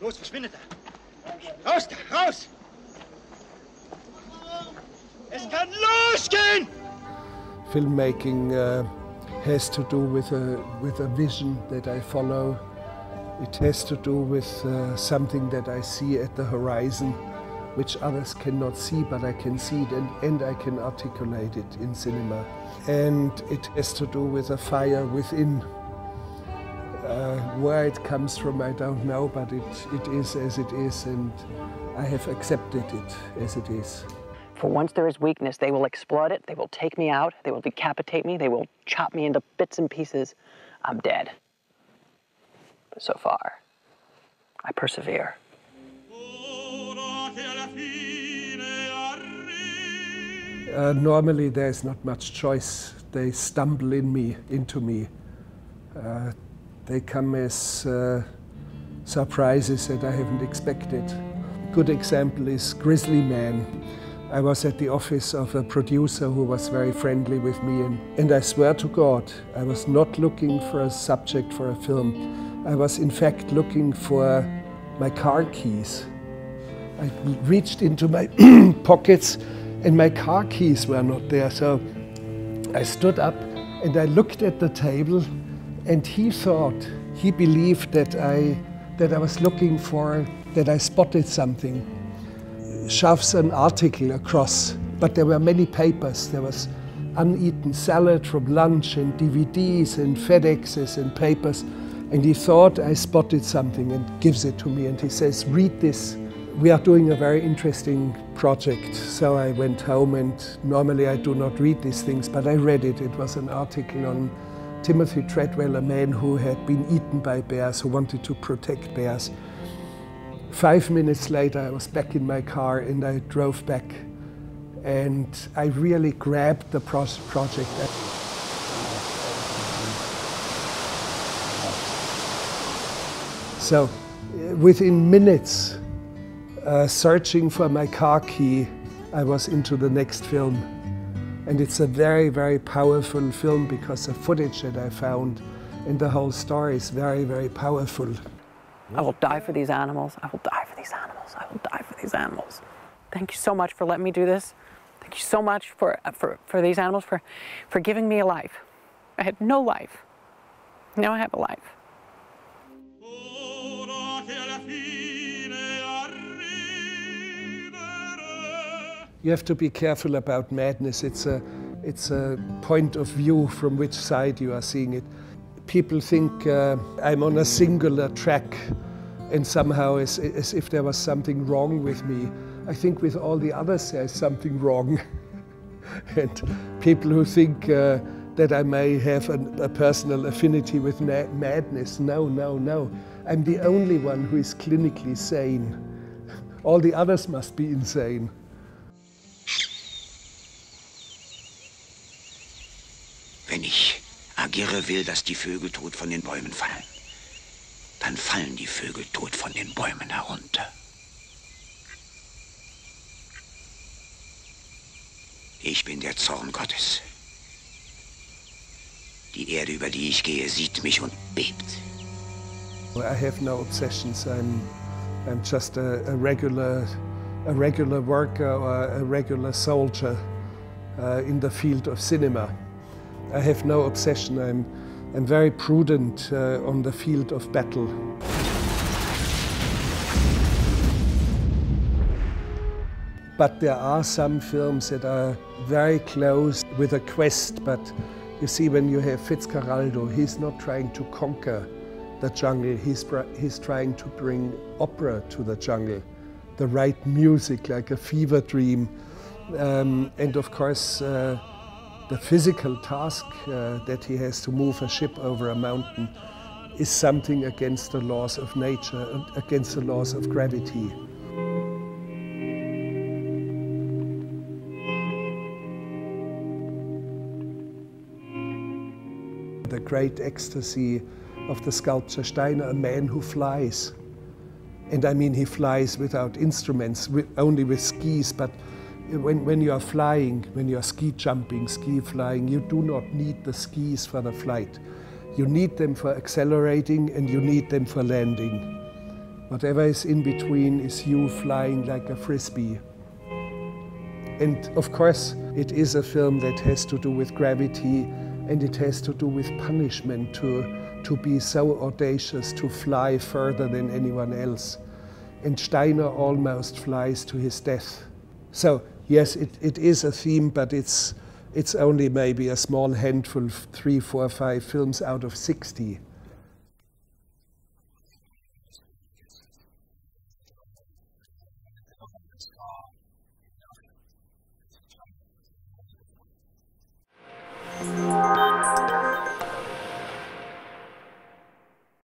Los, verschwindet da! Raus da, raus! Es kann losgehen! Filmmaking has to do with a vision that I follow. It has to do with something that I see at the horizon, which others cannot see, but I can see it and I can articulate it in cinema. And it has to do with a fire within. Where it comes from, I don't know, but it is as it is, and I have accepted it as it is. For once there is weakness, they will exploit it, they will take me out, they will decapitate me, they will chop me into bits and pieces. I'm dead. But so far, I persevere. Normally there's not much choice. They stumble into me. They come as surprises that I haven't expected. Good example is Grizzly Man. I was at the office of a producer who was very friendly with me, and I swear to God, I was not looking for a subject for a film. I was in fact looking for my car keys. I reached into my pockets and my car keys were not there. So I stood up and I looked at the table, and he believed that I was looking for, that I spotted something. Shoves an article across, but there were many papers. There was uneaten salad from lunch and DVDs and FedExes and papers. And he thought I spotted something and gives it to me. And he says, read this. We are doing a very interesting project. So I went home, and normally I do not read these things, but I read it. It was an article on Timothy Treadwell, a man who had been eaten by bears, who wanted to protect bears. 5 minutes later, I was back in my car and I drove back, and I really grabbed the project. So within minutes, searching for my car key, I was into the next film. And it's a very, very powerful film because the footage that I found and the whole story is very, very powerful. I will die for these animals. I will die for these animals. I will die for these animals. Thank you so much for letting me do this. Thank you so much for these animals, for giving me a life. I had no life. Now I have a life. You have to be careful about madness. It's a point of view from which side you are seeing it. People think I'm on a singular track, and somehow as if there was something wrong with me. I think with all the others there's something wrong. And people who think that I may have a personal affinity with madness, no, no, no. I'm the only one who is clinically sane. All the others must be insane. Wenn ich agiere will, dass die Vögel tot von den Bäumen fallen, dann fallen die Vögel tot von den Bäumen herunter. Ich bin der Zorn Gottes. Die Erde, über die ich gehe, sieht mich und bebt. I have no obsessions. I'm just a regular worker or a regular soldier in the field of cinema. I have no obsession. I'm very prudent on the field of battle. But there are some films that are very close with a quest, but you see, when you have Fitzcarraldo, he's not trying to conquer the jungle, he's trying to bring opera to the jungle, the right music, like a fever dream. And of course, the physical task that he has to move a ship over a mountain is something against the laws of nature and against the laws of gravity. The great ecstasy of the sculpture Steiner, a man who flies. And I mean, he flies without instruments, only with skis, but when you are flying, when you are ski jumping, ski flying, you do not need the skis for the flight. You need them for accelerating and you need them for landing. Whatever is in between is you flying like a frisbee. And of course, it is a film that has to do with gravity, and it has to do with punishment, to be so audacious, to fly further than anyone else. And Steiner almost flies to his death. So yes, it is a theme, but it's only maybe a small handful, 3, 4, 5 films out of 60.